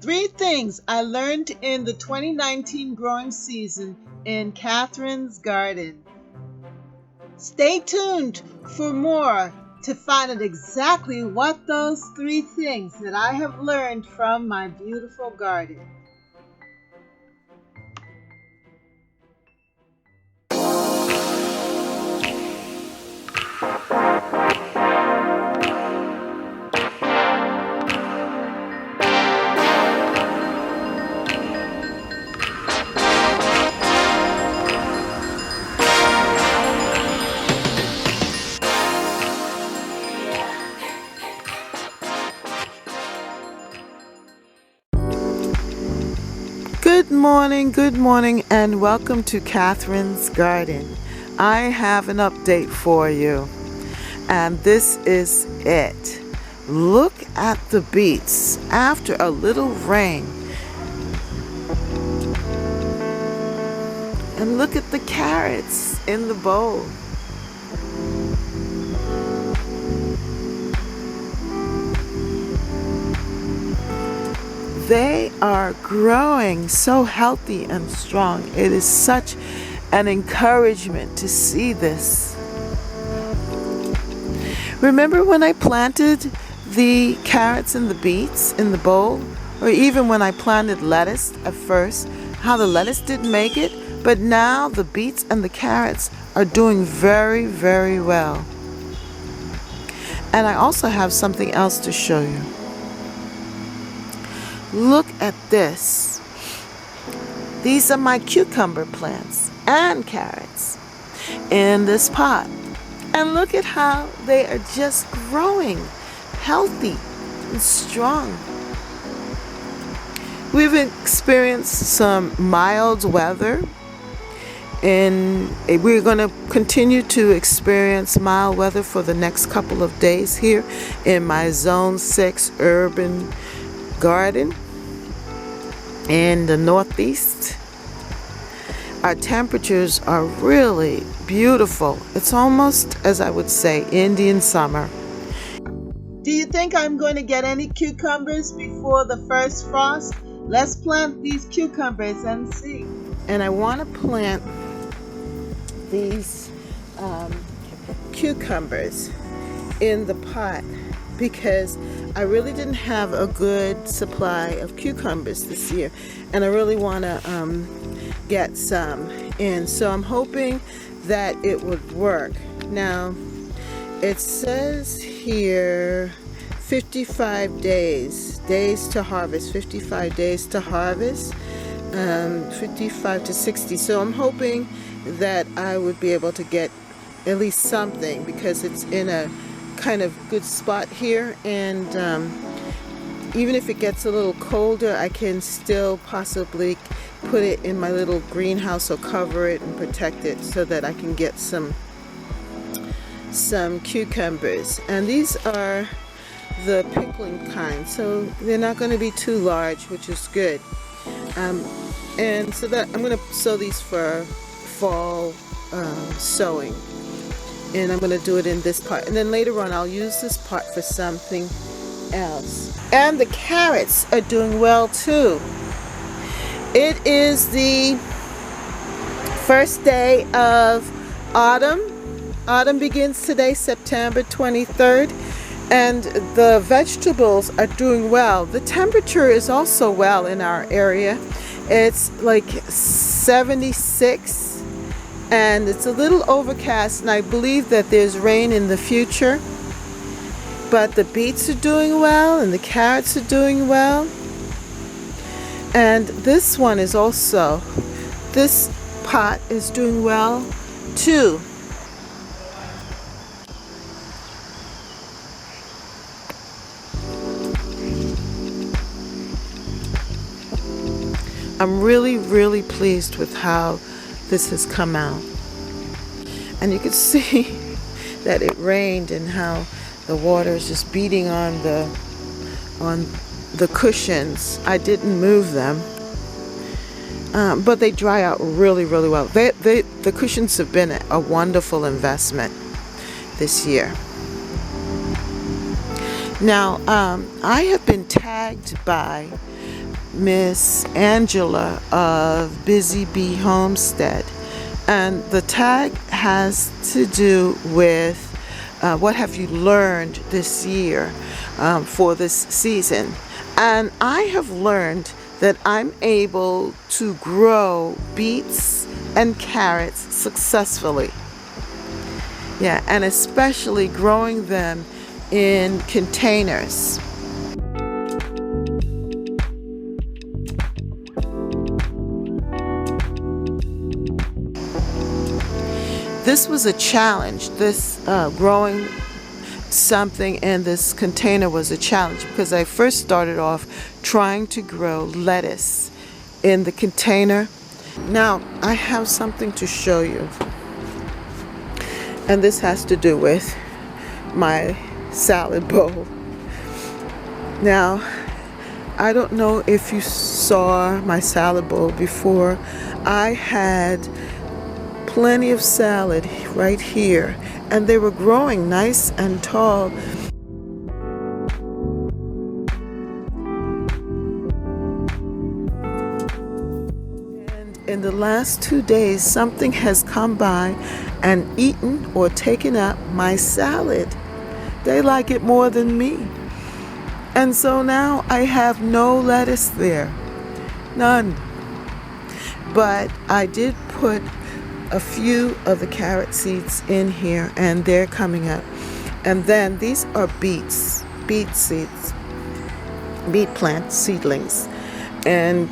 3 things I learned in the 2019 growing season in Catherine's garden. Stay tuned for more to find out exactly what those 3 things that I have learned from my beautiful garden. Good morning, and welcome to Catherine's Garden. I have an update for you, and this is it. Look at the beets after a little rain. And look at the carrots in the bowl. They are growing so healthy and strong. It is such an encouragement to see this. Remember when I planted the carrots and the beets in the bowl? Or even when I planted lettuce at first, how the lettuce didn't make it? But now the beets and the carrots are doing very, very well. And I also have something else to show you. Look at this. These are my cucumber plants and carrots in this pot. And look at how they are just growing healthy and strong. We've experienced some mild weather, and we're going to continue to experience mild weather for the next couple of days here in my Zone 6 urban garden in the Northeast. Our temperatures are really beautiful. It's almost, as I would say, Indian summer. Do you think I'm going to get any cucumbers before the first frost? Let's plant these cucumbers and see. And I want to plant these cucumbers in the pot because I really didn't have a good supply of cucumbers this year, and I really want to get some in. So I'm hoping that it would work. Now, it says here 55 days to harvest, 55 days to harvest, 55 to 60. So I'm hoping that I would be able to get at least something because it's in a kind of good spot here, and even if it gets a little colder, I can still possibly put it in my little greenhouse or cover it and protect it so that I can get some cucumbers. And these are the pickling kind, so they're not going to be too large, which is good. And so that I'm going to sow these for fall sowing. And I'm going to do it in this pot. And then later on, I'll use this pot for something else. And the carrots are doing well too. It is the first day of autumn. Autumn begins today, September 23rd. And the vegetables are doing well. The temperature is also well in our area. It's like 76. And it's a little overcast, and I believe that there's rain in the future. But the beets are doing well, and the carrots are doing well. And this one is also, this pot is doing well too. I'm really, really pleased with how this has come out. And you can see that it rained and how the water is just beating on the cushions. I didn't move them, but they dry out really, really well. The cushions have been a wonderful investment this year. Now, I have been tagged by Miss Angela of Busy Bee Homestead, and the tag has to do with what have you learned this year for this season. And I have learned that I'm able to grow beets and carrots successfully. Yeah, and especially growing them in containers. This was a challenge. This growing something in this container was a challenge because I first started off trying to grow lettuce in the container. Now I have something to show you, and this has to do with my salad bowl. Now I don't know if you saw my salad bowl before. I had plenty of salad right here, and they were growing nice and tall. And in the last 2 days, something has come by and eaten or taken up my salad. They like it more than me. And so now I have no lettuce there. None. But I did put a few of the carrot seeds in here, and they're coming up. And then these are beet seeds, beet plant seedlings. And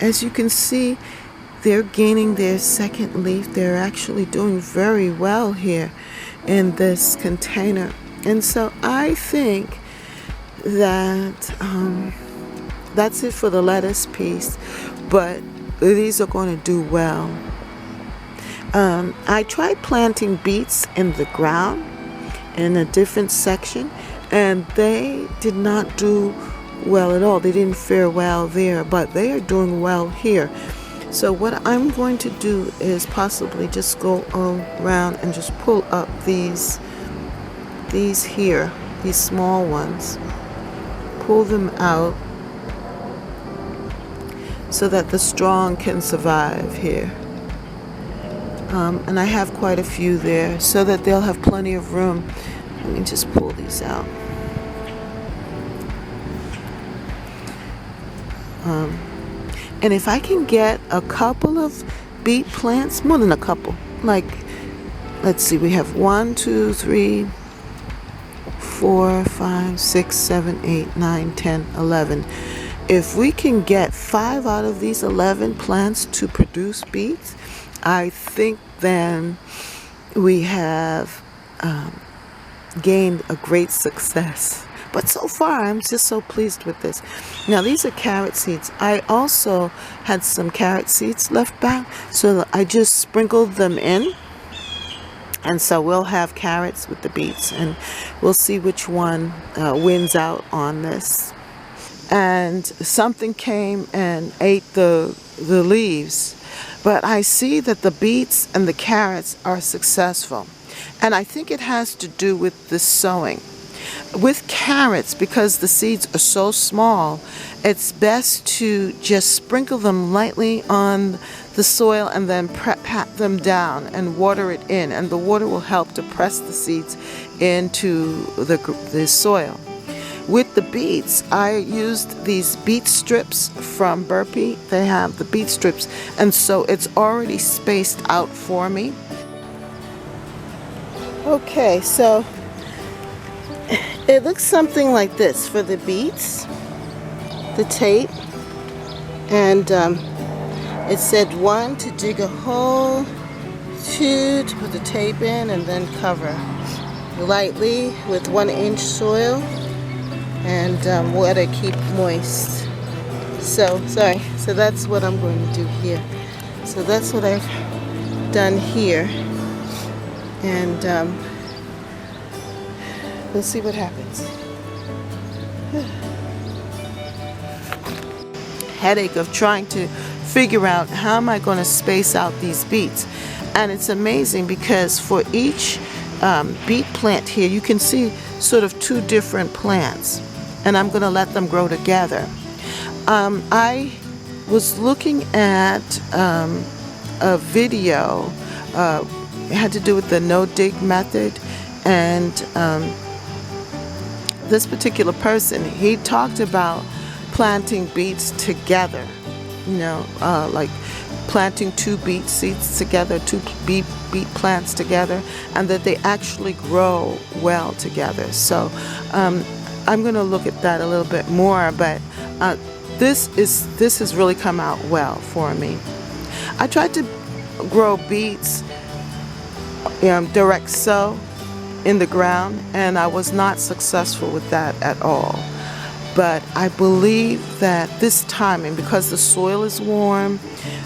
as you can see, they're gaining their second leaf. They're actually doing very well here in this container. And so I think that that's it for the lettuce piece, but these are going to do well. I tried planting beets in the ground in a different section, and they did not do well at all. They didn't fare well there, but they are doing well here. So what I'm going to do is possibly just go around and just pull up these here, these small ones, pull them out so that the strong can survive here. And I have quite a few there so that they'll have plenty of room. Let me just pull these out. And if I can get a couple of beet plants, more than a couple, like, let's see, we have 1, 2, 3, 4, 5, 6, 7, 8, 9, 10, 11. If we can get 5 out of these 11 plants to produce beets, I think then we have gained a great success. But so far, I'm just so pleased with this. Now, these are carrot seeds. I also had some carrot seeds left back, so I just sprinkled them in. And so we'll have carrots with the beets, and we'll see which one wins out on this. And something came and ate the leaves. But I see that the beets and the carrots are successful. And I think it has to do with the sowing. With carrots, because the seeds are so small, it's best to just sprinkle them lightly on the soil and then pat them down and water it in. And the water will help to press the seeds into the soil. With the beets, I used these beet strips from Burpee. They have the beet strips, and so it's already spaced out for me. Okay, so it looks something like this for the beets, the tape, and it said 1 to dig a hole, 2 to put the tape in and then cover lightly with 1-inch soil, and water keep moist. So that's what I'm going to do here. So that's what I've done here, and we'll see what happens. Headache of trying to figure out how am I going to space out these beets. And it's amazing because for each beet plant here, you can see sort of 2 different plants, and I'm going to let them grow together. I was looking at a video. It had to do with the no-dig method, and this particular person, he talked about planting beets together, like planting two beet seeds together, two beet plants together, and that they actually grow well together. So I'm going to look at that a little bit more, but this has really come out well for me. I tried to grow beets direct sow in the ground, and I was not successful with that at all. But I believe that this timing, because the soil is warm,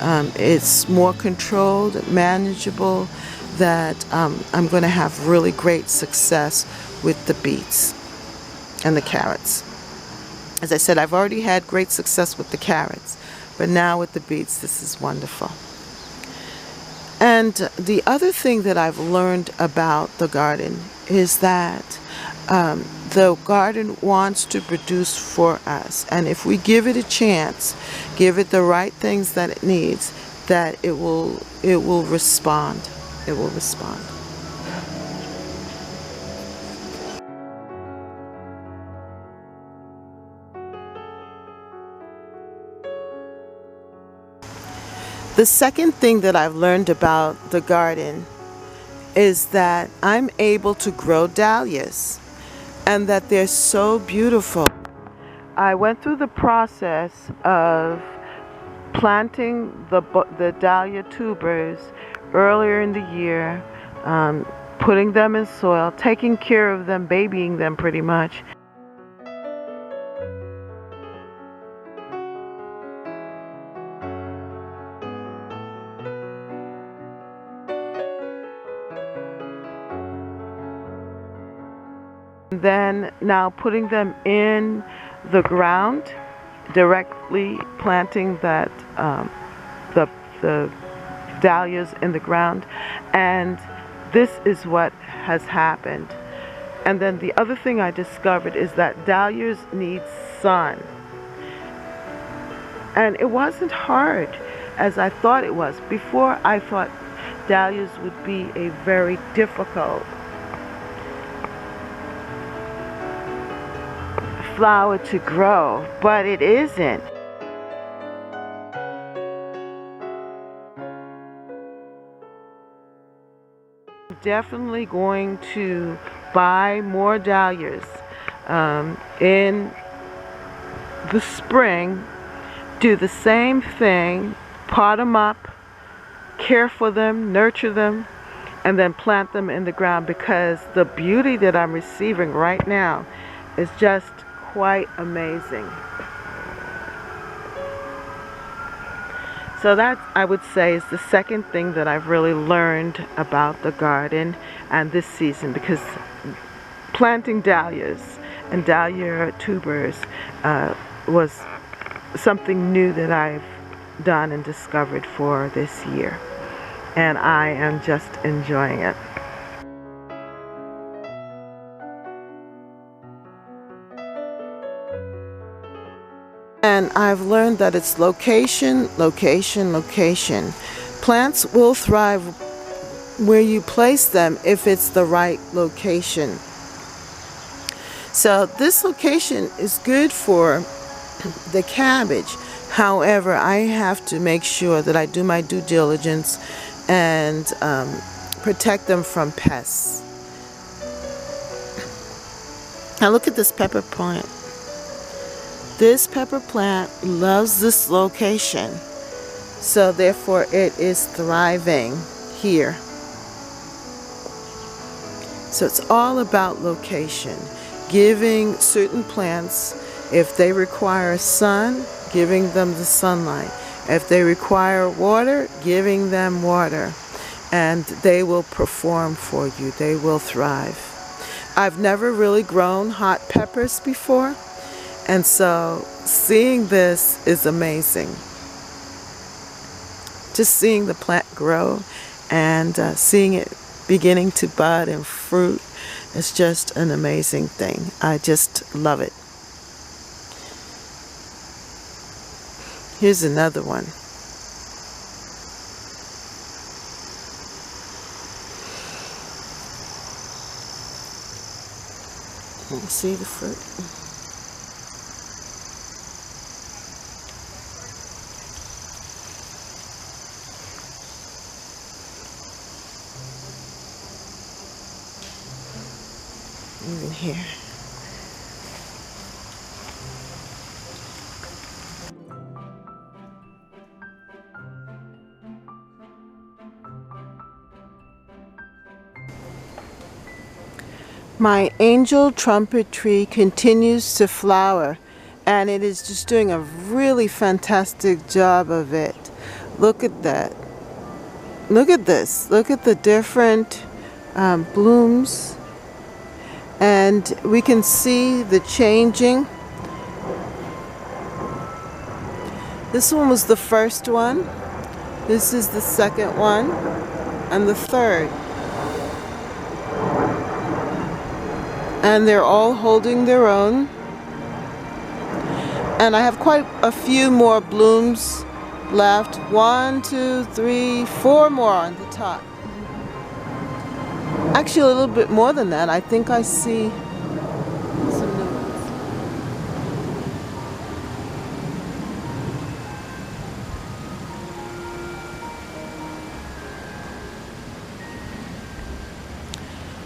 it's more controlled, manageable, that I'm going to have really great success with the beets and the carrots. As I said, I've already had great success with the carrots, but now with the beets, this is wonderful. And the other thing that I've learned about the garden is that the garden wants to produce for us. And if we give it a chance, give it the right things that it needs, that it will respond. It will respond. The second thing that I've learned about the garden is that I'm able to grow dahlias, and that they're so beautiful. I went through the process of planting the dahlia tubers earlier in the year, putting them in soil, taking care of them, babying them pretty much. Then now putting them in the ground, directly planting that the dahlias in the ground, and this is what has happened. And then the other thing I discovered is that dahlias need sun, and it wasn't hard as I thought it was. Before, I thought dahlias would be a very difficult flower to grow, but it isn't. I'm definitely going to buy more dahlias in the spring. Do the same thing, pot them up, care for them, nurture them, and then plant them in the ground, because the beauty that I'm receiving right now is just quite amazing. So that, I would say, is the second thing that I've really learned about the garden and this season, because planting dahlias and dahlia tubers was something new that I've done and discovered for this year, and I am just enjoying it. And I've learned that it's location, location, location. Plants will thrive where you place them if it's the right location. So this location is good for the cabbage. However, I have to make sure that I do my due diligence and protect them from pests. Now look at this pepper plant. This pepper plant loves this location, so therefore it is thriving here. So it's all about location. Giving certain plants, if they require sun, giving them the sunlight. If they require water, giving them water. And they will perform for you. They will thrive. I've never really grown hot peppers before, and so seeing this is amazing. Just seeing the plant grow and seeing it beginning to bud and fruit is just an amazing thing. I just love it. Here's another one. See the fruit? Even here. My angel trumpet tree continues to flower, and it is just doing a really fantastic job of it. Look at that. Look at this. Look at the different blooms, and we can see the changing. This one was the first one. This is the second one, and the third. And they're all holding their own. And I have quite a few more blooms left. 1, 2, 3, 4 more on the top. Actually, a little bit more than that. I think I see some new ones.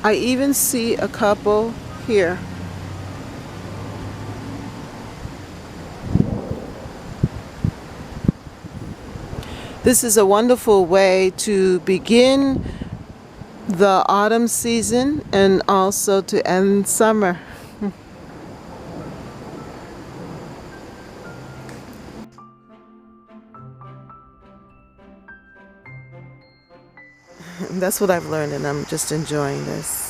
I even see a couple here. This is a wonderful way to begin the autumn season and also to end summer. That's what I've learned, and I'm just enjoying this.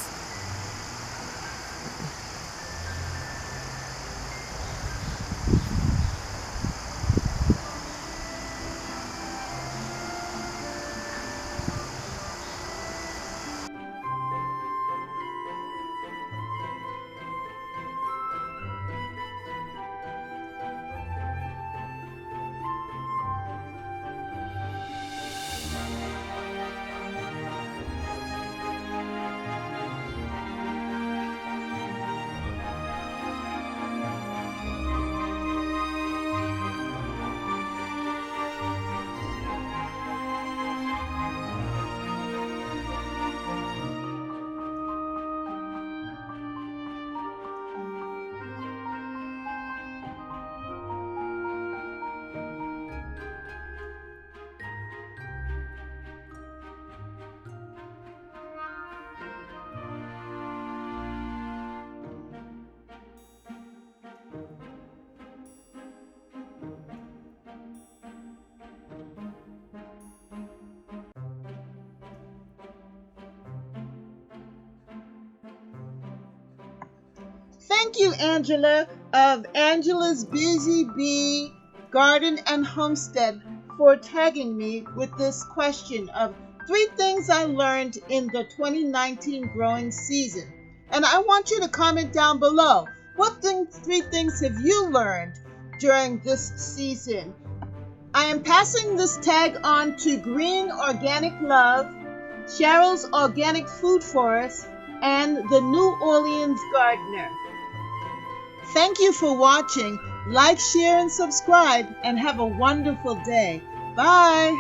Thank you, Angela, of Angela's Busy Bee Garden and Homestead, for tagging me with this question of 3 things I learned in the 2019 growing season. And I want you to comment down below. What 3 things have you learned during this season? I am passing this tag on to Green Organic Love, Cheryl's Organic Food Forest, and the New Orleans Gardener. Thank you for watching. Like, share, and subscribe, and have a wonderful day. Bye.